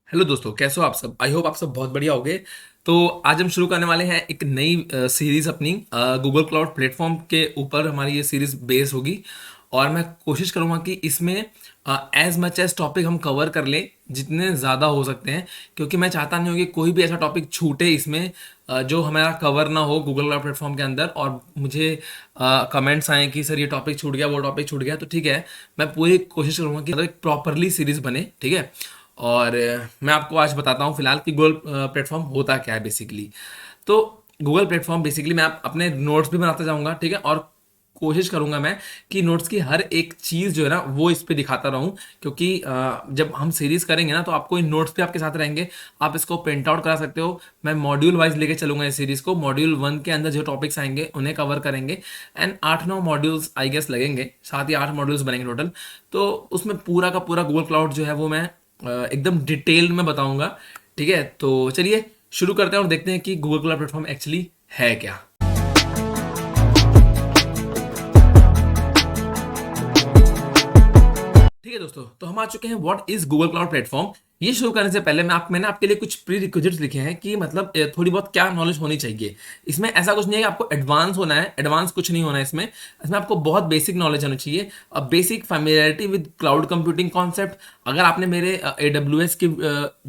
Hello दोस्तों, कैसे हो आप सब। आई होप आप सब बहुत बढ़िया होगे। तो आज हम शुरू करने वाले हैं एक नई सीरीज अपनी गूगल क्लाउड प्लेटफॉर्म के ऊपर। हमारी ये सीरीज बेस होगी और मैं कोशिश करूंगा कि इसमें एज मच एज टॉपिक हम कवर कर लें जितने ज़्यादा हो सकते हैं, क्योंकि मैं चाहता नहीं हूँ कि कोई भी ऐसा टॉपिक छूटे इसमें जो हमारा कवर ना हो गूगल क्लाउड प्लेटफॉर्म के अंदर और मुझे कमेंट्स आए कि सर ये टॉपिक छूट गया, वो टॉपिक छूट गया। तो ठीक है, मैं पूरी कोशिश करूंगा कि मतलब एक प्रॉपरली सीरीज बने। ठीक है। और मैं आपको आज बताता हूँ फिलहाल कि गूगल प्लेटफॉर्म होता क्या है बेसिकली। तो गूगल प्लेटफॉर्म बेसिकली मैं अपने नोट्स भी बनाता जाऊँगा। ठीक है। और कोशिश करूंगा मैं कि नोट्स की हर एक चीज़ जो है ना वो इस पे दिखाता रहूं, क्योंकि जब हम सीरीज करेंगे ना तो आपको इन नोट्स भी आपके साथ रहेंगे। आप इसको प्रिंट आउट करा सकते हो। मैं मॉड्यूल वाइज लेके चलूंगा इस सीरीज को। मॉड्यूल 1 के अंदर जो टॉपिक्स आएंगे उन्हें कवर करेंगे एंड 8-9 मॉड्यूल्स आई गेस लगेंगे, 7 या 8 मॉड्यूल्स बनेंगे टोटल। तो उसमें पूरा का पूरा गूगल क्लाउड जो है वो मैं एकदम डिटेल में बताऊंगा। ठीक है। तो चलिए शुरू करते हैं और देखते हैं कि गूगल क्लाउड प्लेटफॉर्म एक्चुअली है क्या। ठीक है दोस्तों, तो हम आ चुके हैं what is Google cloud platform. ये शुरू करने से पहले मैंने आपके लिए कुछ प्री रिक्विजिट्स लिखे हैं कि मतलब थोड़ी बहुत क्या नॉलेज होनी चाहिए। इसमें ऐसा कुछ नहीं है कि आपको एडवांस होना है, एडवांस कुछ नहीं होना है इसमें। इसमें आपको बहुत बेसिक नॉलेज होनी चाहिए, basic familiarity with cloud computing concept. अगर आपने मेरे AWS के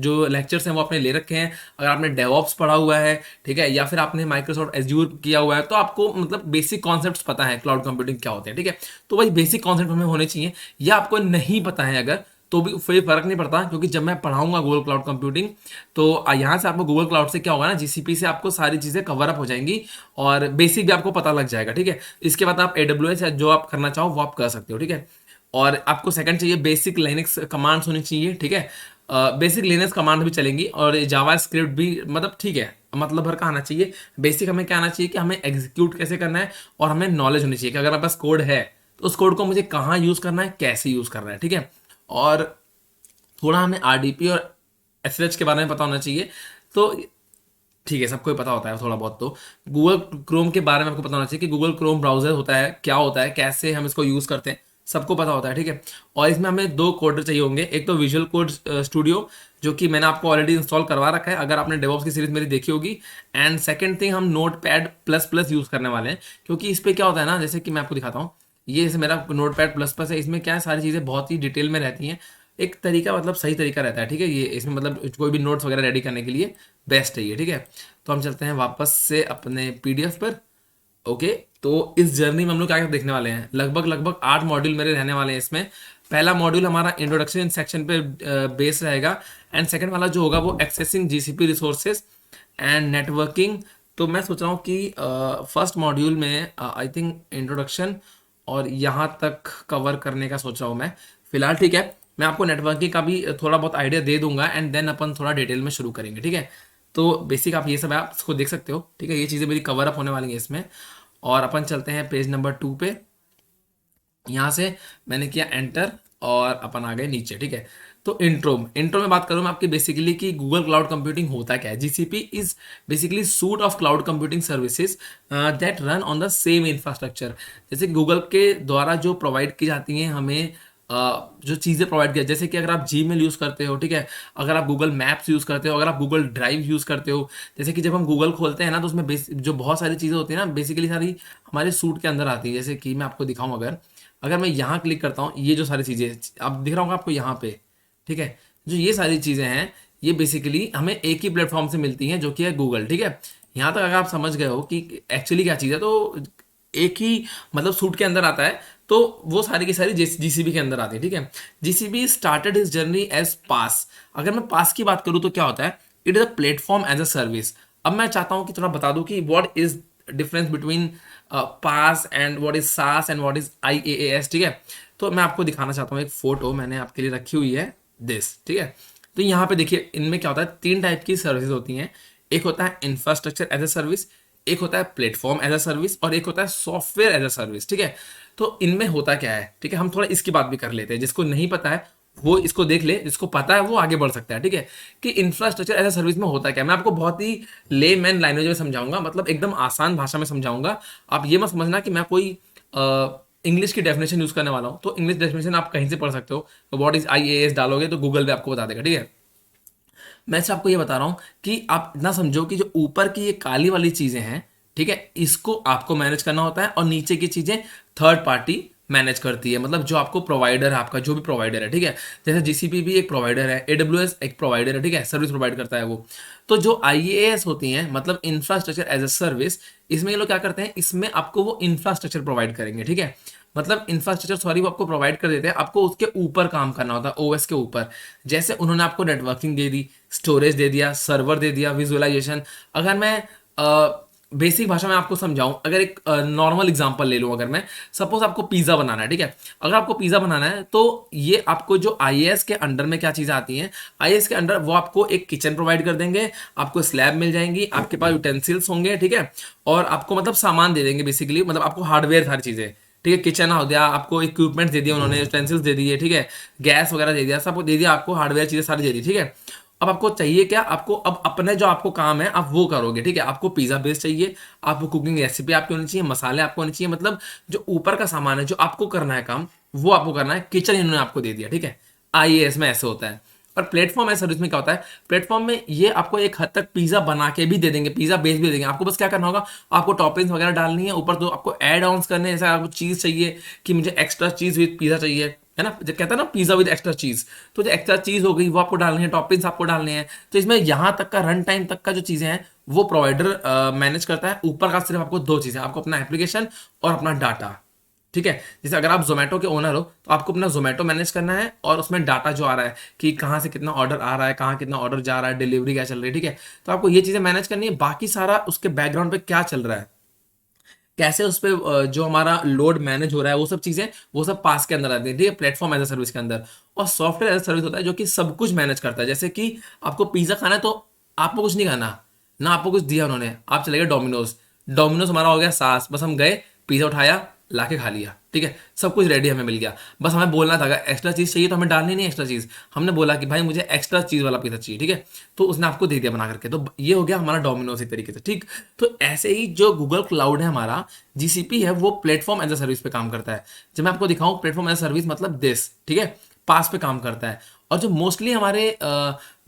जो लेक्चर्स हैं वो आपने ले रखे हैं, अगर आपने डेवऑप्स पढ़ा हुआ है, ठीक है, या फिर आपने माइक्रोसॉफ्ट एज्यूर किया हुआ है, तो आपको मतलब बेसिक कॉन्सेप्ट्स पता है क्लाउड कंप्यूटिंग क्या होते हैं। ठीक है। तो वही बेसिक कॉन्सेप्ट हमें होने चाहिए। या आपको नहीं पता है अगर, तो भी फिर फर्क नहीं पड़ता, क्योंकि जब मैं पढ़ाऊंगा गूगल क्लाउड कंप्यूटिंग तो यहाँ से आपको गूगल क्लाउड से क्या होगा ना, जीसीपी से आपको सारी चीज़ें कवर अप हो जाएंगी और बेसिक भी आपको पता लग जाएगा। ठीक है। इसके बाद आप AWS या जो आप करना चाहो वो आप कर सकते हो। ठीक है। और आपको सेकंड चाहिए बेसिक लिनक्स कमांड्स होनी चाहिए। ठीक है। बेसिक लिनक्स कमांड भी चलेंगी और जावा स्क्रिप्ट भी, मतलब ठीक है, मतलब भर का आना चाहिए। बेसिक हमें क्या आना चाहिए कि हमें एग्जीक्यूट कैसे करना है, और हमें नॉलेज होनी चाहिए कि अगर मेरे पास कोड है तो उस कोड को मुझे कहाँ यूज़ करना है, कैसे यूज़ करना है। ठीक है। और थोड़ा हमें RDP और SSH के बारे में पता होना चाहिए। तो ठीक है, सबको ही पता होता है थोड़ा बहुत। तो गूगल क्रोम के बारे में आपको पता होना चाहिए कि गूगल क्रोम ब्राउजर होता है, क्या होता है, कैसे हम इसको यूज़ करते हैं, सबको पता होता है। ठीक है। और इसमें हमें 2 कोडर चाहिए होंगे। एक तो विजुअल कोड स्टूडियो, जो कि मैंने आपको ऑलरेडी इंस्टॉल करवा रखा है अगर आपने डेवॉप्स की सीरीज मेरी देखी होगी। एंड सेकंड थिंग, हम note pad plus plus use करने वाले हैं, क्योंकि इस पर क्या होता है ना, जैसे कि मैं आपको दिखाता हूँ। ये जैसे मेरा नोट पैड प्लस प्लस है, इसमें क्या है, सारी चीज़ें बहुत ही डिटेल में रहती हैं। एक तरीका, मतलब सही तरीका रहता है। ठीक है। ये इसमें मतलब कोई भी नोट्स वगैरह रेडी करने के लिए बेस्ट है ये। ठीक है। तो हम चलते हैं वापस से अपने PDF पर। ओके। तो इस जर्नी में हम लोग क्या क्या देखने वाले हैं, लगभग लगभग 8 मॉड्यूल मेरे रहने वाले हैं इसमें। पहला मॉड्यूल हमारा इंट्रोडक्शन सेक्शन पे बेस रहेगा। एंड सेकंड वाला जो होगा वो accessing GCP resources and networking. तो मैं सोच रहा हूँ कि फर्स्ट मॉड्यूल में आई थिंक इंट्रोडक्शन और यहाँ तक कवर करने का सोच रहा हूँ मैं फिलहाल। ठीक है। मैं आपको नेटवर्किंग का भी थोड़ा बहुत आइडिया दे दूंगा एंड देन अपन थोड़ा डिटेल में शुरू करेंगे। ठीक है। तो बेसिक आप ये सब आप इसको देख सकते हो। ठीक है। ये चीज़ें मेरी कवर अप होने वाली हैं इसमें। और अपन चलते हैं पेज नंबर 2 पे। यहाँ से मैंने किया एंटर और अपन आ गए नीचे। ठीक है। तो इंट्रो में बात करूँ मैं आपकी बेसिकली कि गूगल क्लाउड कंप्यूटिंग होता क्या है। GCP is basically suit of cloud computing services that run on the same infrastructure. जैसे गूगल के द्वारा जो प्रोवाइड की जाती हैं हमें जो चीज़ें प्रोवाइड किया, जैसे कि अगर आप Gmail यूज़ करते हो, ठीक है, अगर आप गूगल मैप्स यूज़ करते हो, अगर आप गूगल ड्राइव यूज़ करते हो, जैसे कि जब हम गूगल खोलते हैं ना तो उसमें जो बहुत सारी चीज़ें होती हैं ना, बेसिकली सारी हमारे सूट के अंदर आती हैं। जैसे कि मैं आपको दिखाऊं, अगर अगर मैं यहाँ क्लिक करता हूँ, ये जो सारी चीज़ें आप दिख रहा होगा आपको यहाँ पे, ठीक है, जो ये सारी चीज़ें हैं ये बेसिकली हमें एक ही प्लेटफॉर्म से मिलती हैं जो कि है गूगल। ठीक है। यहाँ तक अगर आप समझ गए हो कि एक्चुअली क्या चीज़ है, तो एक ही मतलब सूट के अंदर आता है, तो वो सारी की सारी GCP के अंदर आती है। ठीक है। GCP started his journey as pass. अगर मैं पास की बात करूँ तो क्या होता है, it is a platform as a service. अब मैं चाहता हूँ कि थोड़ा बता दूँ कि what is difference between PaaS and what is SaaS and what is IaaS। ठीक है। तो मैं आपको दिखाना चाहता हूँ, एक फोटो मैंने आपके लिए रखी हुई है दिस। ठीक है। तो यहाँ पे देखिए, इनमें क्या होता है, 3 टाइप की सर्विस होती हैं। एक होता है इंफ्रास्ट्रक्चर एज अ सर्विस, एक होता है प्लेटफॉर्म एज अ सर्विस, और एक होता है सॉफ्टवेयर एज अ सर्विस। ठीक है। तो इनमें होता क्या है, ठीक है, हम थोड़ा इसकी बात भी कर लेते हैं। जिसको नहीं पता है वो इसको देख ले, जिसको पता है वो आगे बढ़ सकता है। ठीक है। कि इंफ्रास्ट्रक्चर एज अ सर्विस में होता क्या है, मैं आपको बहुत ही लेमैन लैंग्वेज में समझाऊंगा, मतलब एकदम आसान भाषा में समझाऊंगा। आप ये मत समझना कि मैं कोई इंग्लिश की डेफिनेशन यूज करने वाला हूँ। तो इंग्लिश डेफिनेशन आप कहीं से पढ़ सकते हो। तो व्हाट इज IaaS डालोगे तो गूगल पे आपको बता देगा। ठीक है। मैं सिर्फ आपको ये बता रहा हूँ कि आप इतना समझो कि जो ऊपर की ये काली वाली चीजें हैं, ठीक है, इसको आपको मैनेज करना होता है, और नीचे की चीजें थर्ड पार्टी मैनेज करती है, मतलब जो आपको प्रोवाइडर है, आपका जो भी प्रोवाइडर है, ठीक है। जैसे जीसीपी भी एक प्रोवाइडर है, एडब्ल्यूएस एक प्रोवाइडर है, ठीक है, सर्विस प्रोवाइड करता है वो। तो जो आईएएस होती हैं, मतलब इंफ्रास्ट्रक्चर एज ए सर्विस, इसमें ये लोग क्या करते हैं, इसमें आपको वो इंफ्रास्ट्रक्चर प्रोवाइड करेंगे, ठीक है। मतलब इंफ्रास्ट्रक्चर सॉरी वो आपको प्रोवाइड कर देते हैं, आपको उसके ऊपर काम करना होता है, ओएस के ऊपर। जैसे उन्होंने आपको नेटवर्किंग दे दी, स्टोरेज दे दिया, सर्वर दे दिया, विजुअलाइजेशन। अगर मैं बेसिक भाषा में आपको समझाऊं, अगर एक नॉर्मल एग्जांपल ले लूं, अगर मैं सपोज आपको पिज़्ज़ा बनाना है, ठीक है। अगर आपको पिज़्ज़ा बनाना है तो ये आपको जो आईएएस के अंडर में क्या चीज़ें आती हैं, आईएएस के अंडर वो आपको एक किचन प्रोवाइड कर देंगे, आपको स्लैब मिल जाएंगी, आपके पास यूटेंसिल्स होंगे, ठीक है, और आपको मतलब सामान दे देंगे बेसिकली, मतलब आपको हार्डवेयर सारी चीज़ें, ठीक है, किचन हो गया, आपको इक्विपमेंट दे दिया उन्होंने, यूटेंसिल्स दे दिए, ठीक है, गैस वगैरह दे दिया, सब दे दिया आपको, हार्डवेयर चीज़ें सारी दे दी, ठीक है। अब आपको चाहिए क्या, आपको अब अपने जो आपको काम है आप वो करोगे, ठीक है। आपको पिज़्ज़ा बेस चाहिए, आपको कुकिंग रेसिपी आपकी होनी चाहिए, मसाले आपको होने चाहिए, मतलब जो ऊपर का सामान है जो आपको करना है काम, वो आपको करना है, किचन इन्होंने आपको दे दिया, ठीक है। आईएएस में ऐसे होता है। और प्लेटफॉर्म एज सर्विस में क्या होता है, प्लेटफॉर्म में ये आपको एक हद तक पिज़्ज़ा बना के भी दे देंगे, पिज़्ज़ा बेस भी दे देंगे, आपको बस क्या करना होगा, आपको टॉपिंग्स वगैरह डालनी है ऊपर, तो आपको ऐड ऑन्स करने हैं, जैसे आपको चीज़ चाहिए कि मुझे एक्स्ट्रा चीज़ विद पिज़्ज़ा चाहिए, है ना, जो कहता है ना पिज़्ज़ा विद एक्स्ट्रा चीज़, तो जो एक्स्ट्रा चीज़ हो गई वो आपको डालनी है, टॉपिंग्स आपको डालने हैं। तो इसमें यहाँ तक का रन टाइम तक का जो चीज़ें हैं वो प्रोवाइडर मैनेज करता है। ऊपर का सिर्फ आपको दो चीज़ें, आपको अपना एप्लीकेशन और अपना डाटा, ठीक है। जैसे अगर आप जोमेटो के ओनर हो तो आपको अपना जोमेटो मैनेज करना है, और उसमें डाटा जो आ रहा है कि कहाँ से कितना ऑर्डर आ रहा है, कहाँ कितना ऑर्डर जा रहा है, डिलीवरी क्या चल रही है, ठीक है। तो आपको ये चीज़ें मैनेज करनी है, बाकी सारा उसके बैकग्राउंड पे क्या चल रहा है, कैसे उस पर जो हमारा लोड मैनेज हो रहा है, वो सब चीज़ें वो सब पास के अंदर आती है, ठीक है, प्लेटफॉर्म एज ए सर्विस के अंदर। और सॉफ्टवेयर एज ए सर्विस होता है जो कि सब कुछ मैनेज करता है। जैसे कि आपको पिज़्ज़ा खाना है तो आपको कुछ नहीं खाना, ना आपको कुछ दिया उन्होंने, आप चले गए डोमिनोज, डोमिनोज हमारा हो गया सास, बस हम गए, पिज़्ज़ा उठाया, ला के खा लिया, ठीक है, सब कुछ रेडी हमें मिल गया। बस हमें बोलना था, अगर एक्स्ट्रा चीज़ चाहिए तो हमें डालनी नहीं एक्स्ट्रा चीज़, हमने बोला कि भाई मुझे एक्स्ट्रा चीज़ वाला पिज़्ज़ा चाहिए, ठीक है, तो उसने आपको दे दिया बना करके। तो ये हो गया हमारा डोमिनोज एक तरीके से, ठीक। तो ऐसे ही जो गूगल क्लाउड है हमारा, जीसीपी है, वो प्लेटफॉर्म एज अ सर्विस पे काम करता है। जब मैं आपको दिखाऊं प्लेटफॉर्म एज अ सर्विस मतलब दिस, ठीक है, पास पे काम करता है। और जो मोस्टली हमारे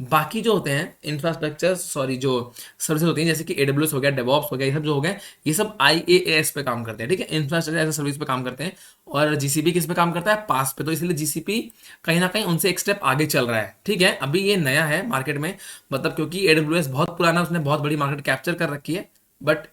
बाकी जो होते हैं इंफ्रास्ट्रक्चर सॉरी जो सर्विसेज होती हैं, जैसे कि एडब्ल्यूएस हो गया, डेवऑप्स हो गया, ये सब जो हो गए, ये सब आईएएस पे काम करते हैं, ठीक है, इंफ्रास्ट्रक्चर एज अ सर्विस पे काम करते हैं। और जीसीपी किस पे काम करता है, पास पे। तो इसलिए जीसीपी कहीं ना कहीं उनसे एक स्टेप आगे चल रहा है, ठीक है। अभी ये नया है मार्केट में, मतलब क्योंकि एडब्ल्यूएस बहुत पुराना, उसने बहुत बड़ी मार्केट कैप्चर कर रखी है, बट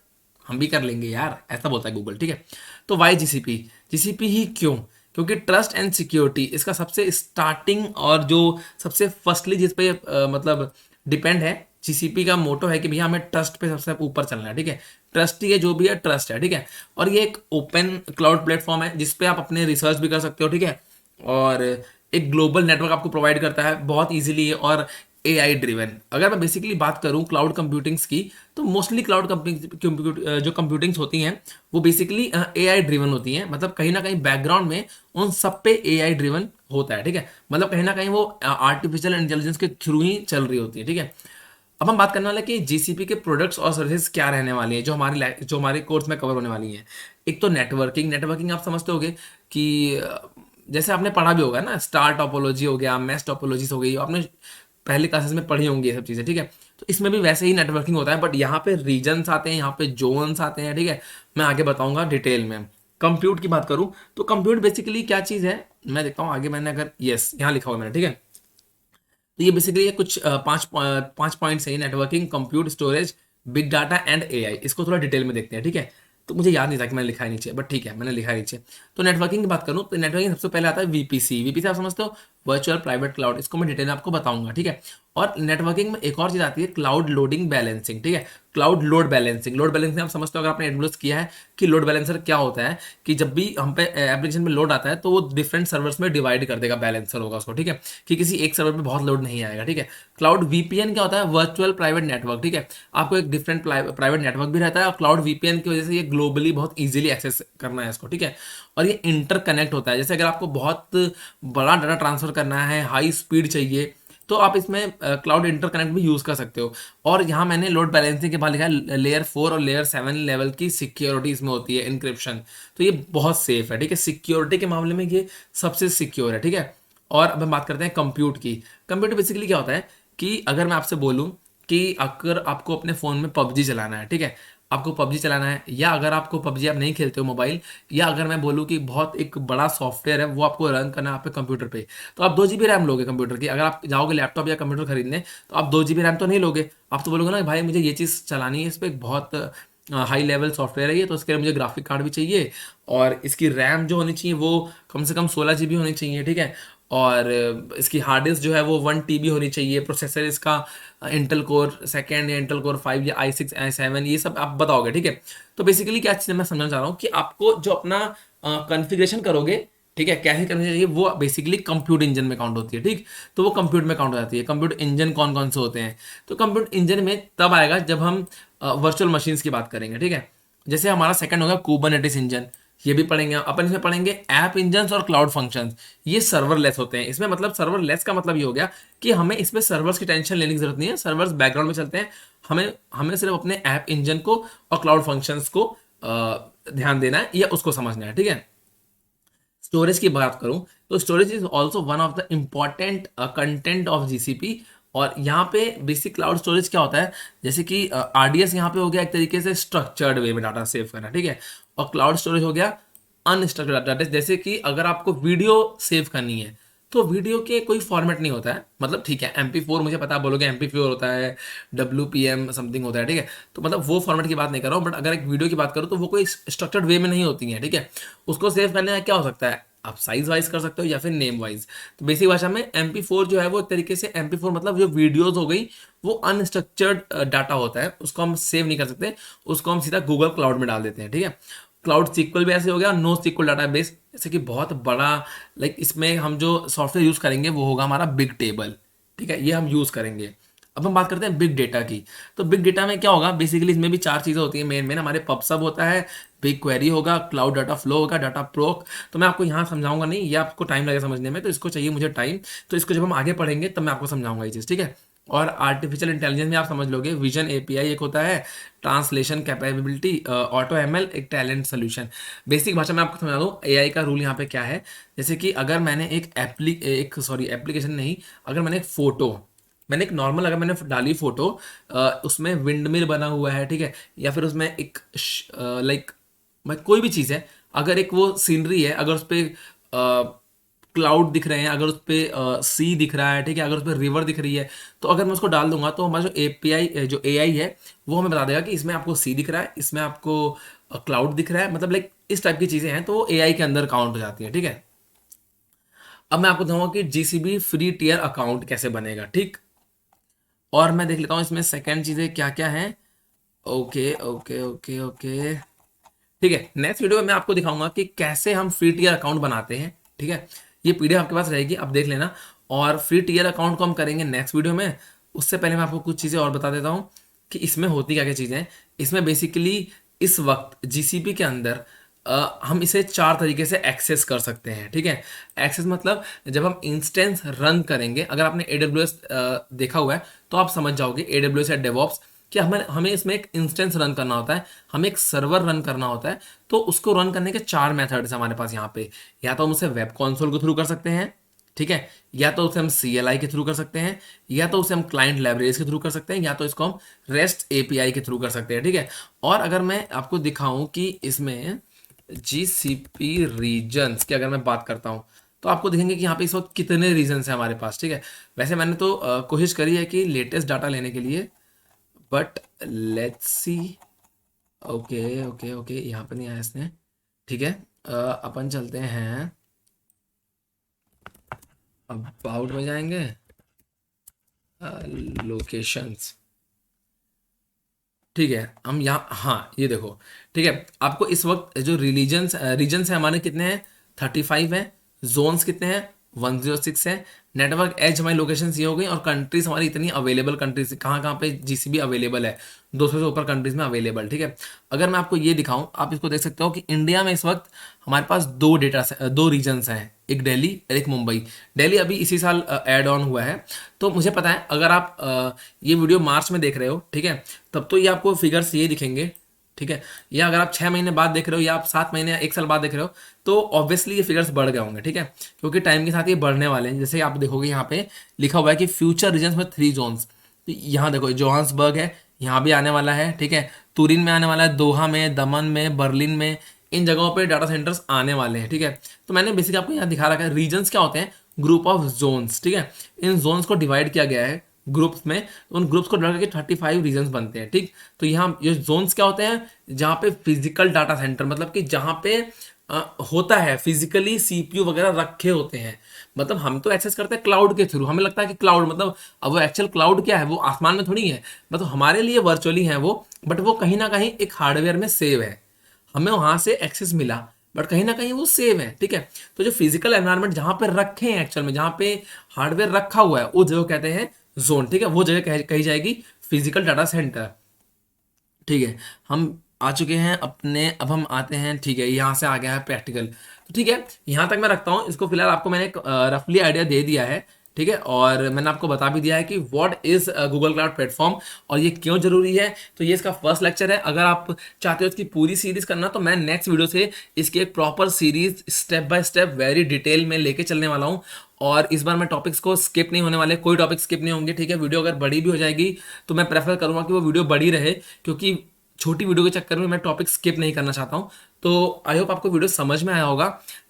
हम भी कर लेंगे यार, ऐसा बोलता है गूगल, ठीक है। तो वाई जीसीपी, जीसीपी ही क्यों, क्योंकि ट्रस्ट एंड सिक्योरिटी इसका सबसे स्टार्टिंग और जो सबसे फर्स्टली जिस पे मतलब डिपेंड है, जीसीपी का मोटो है कि भैया हमें ट्रस्ट पे सबसे ऊपर चलना है, ठीक है। ट्रस्ट ही है, जो भी है ट्रस्ट है, ठीक है। और ये एक ओपन क्लाउड प्लेटफॉर्म है जिसपे आप अपने रिसर्च भी कर सकते हो, ठीक है। और एक ग्लोबल नेटवर्क आपको प्रोवाइड करता है बहुत इजीली, और एआई ड्रिवन। अगर मैं बेसिकली बात करूं क्लाउड कंप्यूटिंग्स की, तो मोस्टली क्लाउड जो कंप्यूटिंग्स होती हैं वो बेसिकली एआई ड्रिवन होती हैं, मतलब कहीं ना कहीं बैकग्राउंड में उन सब पे एआई ड्रिवन होता है, ठीक है। मतलब कहीं ना कहीं वो आर्टिफिशियल इंटेलिजेंस के थ्रू ही चल रही होती है, ठीक है। अब हम बात करने वाले कि जीसीपी के प्रोडक्ट्स और सर्विसेज क्या रहने वाली हैं, जो हमारे कोर्स में कवर होने वाली हैं। एक तो नेटवर्किंग, नेटवर्किंग आप समझते होगे कि जैसे आपने पढ़ा भी होगा ना, स्टार टोपोलॉजी हो गया, मैश टोपोलॉजीज हो गई, आपने पहले क्लासेस में पढ़ी होंगी ये सब चीज़ें, ठीक है। तो इसमें भी वैसे ही नेटवर्किंग होता है, बट यहाँ पे रीजन्स आते हैं, यहाँ पे जोन्स आते हैं, ठीक है। मैं आगे बताऊंगा डिटेल में। कंप्यूट की बात करूँ तो कंप्यूट बेसिकली क्या चीज़ है, मैं देखता हूँ आगे, मैंने अगर यस यहाँ लिखा हुआ मैंने, ठीक है। तो ये बेसिकली ये कुछ पांच पॉइंट्स है, networking, compute, storage, big data and AI. इसको थोड़ा डिटेल में देखते हैं, ठीक है। तो मुझे याद नहीं था कि मैंने लिखा है नीचे, बट ठीक है मैंने लिखा है नीचे। तो नेटवर्किंग की बात करूँ तो नेटवर्किंग सबसे पहले आता है वीपीसी। वीपीसी आप समझते हो, वर्चुअल प्राइवेट क्लाउड, इसको मैं डिटेल में आपको बताऊंगा, ठीक है। और नेटवर्किंग में एक और चीज़ आती है क्लाउड लोडिंग बैलेंसिंग, ठीक है। Cloud load balancing, load balancing आप समझते हो अगर आपने एडब्ल्यूएस किया है कि लोड बैलेंसर क्या होता है, कि जब भी हम पे एप्लीकेशन में लोड आता है तो वो डिफरेंट सर्वर्स में डिवाइड कर देगा, बैलेंसर होगा उसको, ठीक है, कि किसी एक सर्वर पे बहुत लोड नहीं आएगा, ठीक है। क्लाउड वीपीएन क्या होता है, वर्चुअल प्राइवेट नेटवर्क, ठीक है। आपको एक डिफरेंट प्राइवेट नेटवर्क भी रहता है, और क्लाउड वीपीएन की वजह से ये ग्लोबली बहुत ईजिली एक्सेस करना है इसको, ठीक है। और ये इंटरकनेक्ट होता है, जैसे अगर आपको बहुत बड़ा डाटा ट्रांसफर करना है, हाई स्पीड चाहिए, तो आप इसमें क्लाउड इंटरकनेक्ट भी यूज़ कर सकते हो। और यहाँ मैंने लोड बैलेंसिंग के बाद लिखा है लेयर 4 और लेयर 7 लेवल की सिक्योरिटी इसमें होती है, इंक्रिप्शन। तो ये बहुत सेफ है, ठीक है, सिक्योरिटी के मामले में ये सबसे सिक्योर है, ठीक है। और अब हम बात करते हैं कंप्यूट की। कंप्यूट बेसिकली क्या होता है कि अगर मैं आपसे बोलूं कि अगर आपको अपने फ़ोन में पबजी चलाना है, ठीक है, आपको पबजी चलाना है, या अगर आपको पबजी आप नहीं खेलते हो मोबाइल, या अगर मैं बोलूँ कि बहुत एक बड़ा सॉफ्टवेयर है वो आपको रन करना है आपके कंप्यूटर पे, तो आप 2 GB रैम लोगे कंप्यूटर की। अगर आप जाओगे लैपटॉप या कंप्यूटर खरीदने तो आप 2 GB रैम तो नहीं लोगे, आप तो बोलोगे ना भाई मुझे ये चीज़ चलानी है, इस पर बहुत हाई लेवल सॉफ्टवेयर है ये, तो उसके लिए मुझे ग्राफिक कार्ड भी चाहिए, और इसकी रैम जो होनी चाहिए वो कम से कम 16 GB होनी चाहिए, ठीक है, और इसकी हार्ड डिस्क जो है वो 1 TB होनी चाहिए, प्रोसेसर इसका इंटेल कोर सेकेंड या इंटेल कोर 5 या i6 i7, ये सब आप बताओगे, ठीक है। तो बेसिकली क्या चीज़ मैं समझना चाह रहा हूँ कि आपको जो अपना कॉन्फ़िगरेशन करोगे, ठीक है, कैसे करनी चाहिए, वो बेसिकली कंप्यूट इंजन में काउंट होती है, ठीक। तो वो कंप्यूट में काउंट हो जाती है। कंप्यूट इंजन कौन कौन से होते हैं, तो कंप्यूट इंजन में तब आएगा जब हम वर्चुअल मशीन्स की बात करेंगे, ठीक है। जैसे हमारा सेकंड होगा कुबरनेटिस इंजन, ये भी पढ़ेंगे अपन। इसमें पढ़ेंगे ऐप इंजन और क्लाउड फंक्शंस, ये सर्वरलेस होते हैं। इसमें मतलब सर्वरलेस का मतलब ये हो गया कि हमें इसमें सर्वर्स की टेंशन लेने की जरूरत नहीं है, सर्वर्स बैकग्राउंड में चलते हैं, हमें हमें सिर्फ अपने ऐप इंजन को और क्लाउड फंक्शंस को ध्यान देना है या उसको समझना है, ठीक है। स्टोरेज की बात करूं तो storage is also one of the important content of GCP. और यहाँ पे बेसिक क्लाउड स्टोरेज क्या होता है, जैसे कि आरडीएस यहाँ पे हो गया एक तरीके से स्ट्रक्चर्ड वे में डाटा सेव करना, ठीक है, और क्लाउड स्टोरेज हो गया अनस्ट्रक्चर्ड डाटा। जैसे कि अगर आपको वीडियो सेव करनी है तो वीडियो के कोई फॉर्मेट नहीं होता है, मतलब ठीक है MP4 मुझे पता है, बोलोगे MP4 होता है, WPM समथिंग होता है, ठीक है, तो मतलब वो फॉर्मेट की बात नहीं कर रहा हूँ, बट अगर एक वीडियो की बात करूँ तो वो कोई स्ट्रक्चर्ड वे में नहीं होती है, ठीक है। उसको सेव करने का क्या हो सकता है, आप साइज वाइज कर सकते हो या फिर नेम वाइज। तो बेसिक भाषा में MP4 जो है वो एक तरीके से MP4 मतलब जो वीडियोज हो गई वो अनस्ट्रक्चर्ड डाटा होता है, उसको हम सेव नहीं कर सकते, उसको हम सीधा गूगल क्लाउड में डाल देते हैं, ठीक है। क्लाउड सीक्वल भी ऐसे हो गया, नो सीक्वल डाटाबेस, जैसे कि बहुत बड़ा, लाइक इसमें हम जो सॉफ्टवेयर यूज करेंगे वो होगा हमारा बिग टेबल, ठीक है, ये हम यूज करेंगे। अब हम बात करते हैं बिग डेटा की। तो बिग डेटा में क्या होगा, बेसिकली इसमें भी 4 चीज़ें होती हैं मेन मेन। हमारे पब सब होता है, बिग क्वेरी होगा, क्लाउड डाटा फ्लो होगा, डाटा प्रोक। तो मैं आपको यहाँ समझाऊंगा नहीं, ये आपको टाइम लगेगा समझने में, तो इसको चाहिए मुझे टाइम, तो इसको जब हम आगे पढ़ेंगे तब मैं आपको समझाऊंगा ये चीज़, ठीक है। और आर्टिफिशियल इंटेलिजेंस में आप समझ लोगे, विजन एपीआई एक होता है, ट्रांसलेशन कैपेबिलिटी, ऑटो एमएल एक टैलेंट सोल्यूशन। बेसिक भाषा में आपको समझा दूँ एआई का रूल यहाँ पे क्या है। जैसे कि अगर मैंने एप्लीकेशन नहीं, अगर मैंने एक फोटो, मैंने एक नॉर्मल अगर मैंने डाली फोटो, उसमें विंड मिल बना हुआ है, ठीक है, या फिर उसमें एक लाइक मैं कोई भी चीज़ है, अगर एक वो सीनरी है, अगर उस पर क्लाउड दिख रहे हैं, अगर उस पर सी दिख रहा है, ठीक है, अगर उस पर रिवर दिख रही है, तो अगर मैं उसको डाल दूंगा तो हमारा जो एपीआई जो एआई है वो हमें बता देगा कि इसमें आपको सी दिख रहा है, इसमें आपको क्लाउड दिख रहा है, मतलब लाइक इस टाइप की चीज़ें हैं, तो वो एआई के अंदर काउंट हो जाती हैं, ठीक है। अब मैं आपको बताऊंगा कि जीसीबी फ्री टियर अकाउंट कैसे बनेगा, ठीक। और मैं देख लेता हूँ इसमें सेकंड चीज़ें क्या क्या हैं। ओके ओके ओके ओके, ठीक है, नेक्स्ट वीडियो में मैं आपको दिखाऊंगा कि कैसे हम फ्री टियर अकाउंट बनाते हैं, ठीक है। ये पीडीएफ आपके पास रहेगी, आप देख लेना। और फ्री टियर अकाउंट को हम करेंगे नेक्स्ट वीडियो में। उससे पहले मैं आपको कुछ चीज़ें और बता देता हूँ कि इसमें होती क्या क्या चीज़ें हैं। इसमें बेसिकली इस वक्त जीसीपी के अंदर हम इसे 4 तरीके से एक्सेस कर सकते हैं, ठीक है। एक्सेस मतलब जब हम इंस्टेंस रन करेंगे, अगर आपने AWS देखा हुआ है तो आप समझ जाओगे, AWS या डेवॉप्स, कि हमें हमें इसमें एक इंस्टेंस रन करना होता है, हमें एक सर्वर रन करना होता है। तो उसको रन करने के 4 मेथड्स हमारे पास यहाँ पे, या तो हम उसे वेब कंसोल के थ्रू कर सकते हैं, ठीक है, या तो उसे हम CLI के थ्रू कर सकते हैं, या तो उसे हम क्लाइंट लाइब्रेरीज के थ्रू कर सकते हैं, या तो इसको हम रेस्ट API के थ्रू कर सकते हैं, ठीक है। और अगर मैं आपको दिखाऊं कि इसमें GCP रीजन्स की अगर मैं बात करता हूँ तो आपको दिखेंगे कि यहाँ पे इस वक्त कितने रीजन्स हैं हमारे पास, ठीक है। वैसे मैंने तो कोशिश करी है कि लेटेस्ट डाटा लेने के लिए, but let's see. Okay okay okay, यहाँ पे नहीं आया इसने, ठीक है। अपन चलते हैं, अबाउट में जाएंगे, लोकेशंस, ठीक है, हम यहाँ, हाँ ये देखो, ठीक है। आपको इस वक्त जो रीजन्स हैं हमारे कितने हैं, 35 हैं। जोन्स कितने हैं, 106 है। नेटवर्क एज हमारी लोकेशन ये हो गई, और कंट्रीज हमारी इतनी अवेलेबल कंट्रीज कहाँ कहाँ पे जीसीबी अवेलेबल है, 200 से ऊपर कंट्रीज में अवेलेबल, ठीक है। अगर मैं आपको ये दिखाऊं, आप इसको देख सकते हो कि इंडिया में इस वक्त हमारे पास दो रीजन्स हैं, एक दिल्ली और एक मुंबई। दिल्ली अभी इसी साल ऐड ऑन हुआ है। तो मुझे पता है, अगर आप ये वीडियो मार्च में देख रहे हो, ठीक है, तब तो ये आपको फिगर्स ये दिखेंगे, ठीक है। या अगर आप 6 महीने बाद देख रहे हो या आप 7 महीने या 1 साल बाद देख रहे हो तो ऑब्वियसली ये फिगर्स बढ़ गए होंगे, ठीक है, क्योंकि टाइम के साथ ये बढ़ने वाले हैं। जैसे आप देखोगे यहाँ पे लिखा हुआ है कि फ्यूचर रीजन्स में 3 जोन्स, तो यहाँ देखो जोहान्सबर्ग है, यहाँ भी आने वाला है, ठीक है, तुरिन में आने वाला है, दोहा में, दमन में, बर्लिन में, इन जगहों पे डाटा सेंटर्स आने वाले हैं, ठीक है। तो मैंने बेसिकली आपको यहाँ दिखा रखा है रीजन्स क्या होते हैं, ग्रुप ऑफ जोन्स, ठीक है। इन जोन्स को डिवाइड किया गया है ग्रुप्स में, तो उन ग्रुप्स को डिवाइड करके 35 रीजन्स बनते हैं, ठीक। तो यहाँ ये जोन्स क्या होते हैं, जहाँ पे फिजिकल डाटा सेंटर, मतलब कि जहाँ पे होता है फिजिकली सीपीयू वगैरह रखे होते हैं। मतलब हम तो एक्सेस करते हैं क्लाउड के थ्रू, हमें लगता है कि क्लाउड मतलब, अब वो एक्चुअल क्लाउड क्या है, वो आसमान में थोड़ी है, मतलब हमारे लिए वर्चुअली है वो, बट वो कहीं ना कहीं एक हार्डवेयर में सेव है, हमें वहां से एक्सेस मिला, बट कहीं ना कहीं वो सेव है, ठीक है। तो जो फिजिकल एनवायरनमेंट जहां पे रखे हैं एक्चुअल में, जहां पे हार्डवेयर रखा हुआ है, वो जगह कहते हैं जोन, ठीक है। वो जगह कही जाएगी फिजिकल डाटा सेंटर, ठीक है। हम आ चुके हैं अपने, अब हम आते हैं, ठीक है, यहाँ से आ गया है प्रैक्टिकल, तो ठीक है, यहाँ तक मैं रखता हूँ इसको फिलहाल। आपको मैंने एक रफली आइडिया दे दिया है, ठीक है, और मैंने आपको बता भी दिया है कि what is Google cloud platform और ये क्यों जरूरी है। तो ये इसका फर्स्ट लेक्चर है। अगर आप चाहते हो इसकी पूरी सीरीज करना, तो मैं नेक्स्ट वीडियो से इसकी एक proper series step by step very detail में लेके चलने वाला हूँ। और इस बार मैं टॉपिक्स को स्किप नहीं होने वाले, कोई टॉपिक स्किप नहीं होंगे, ठीक है। वीडियो अगर बड़ी भी हो जाएगी तो मैं प्रेफर करूंगा कि वो वीडियो बड़ी रहे, क्योंकि छोटी वीडियो के चक्कर में मैं टॉपिक स्किप नहीं करना चाहता हूँ। तो आई होप आपको वीडियो समझ में आया होगा।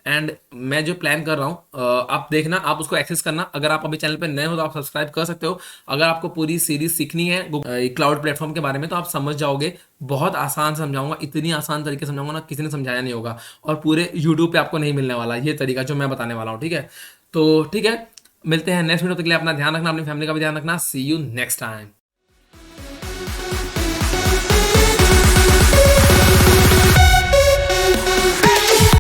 एंड मैं जो प्लान कर रहा हूँ आप देखना, आप उसको एक्सेस करना। अगर आप अभी चैनल पे नए हो तो आप सब्सक्राइब कर सकते हो। अगर आपको पूरी सीरीज सीखनी है क्लाउड प्लेटफॉर्म के बारे में, तो आप समझ जाओगे, बहुत आसान समझाऊंगा, इतनी आसान तरीके से समझाऊंगा ना किसी ने समझाया नहीं होगा, और पूरे यूट्यूब पे आपको नहीं मिलने वाला ये तरीका जो मैं बताने वाला हूँ, ठीक है। तो ठीक है, मिलते हैं नेक्स्ट वीडियो, तक के लिए अपना ध्यान रखना, अपनी फैमिली का भी ध्यान रखना। सी यू नेक्स्ट टाइम।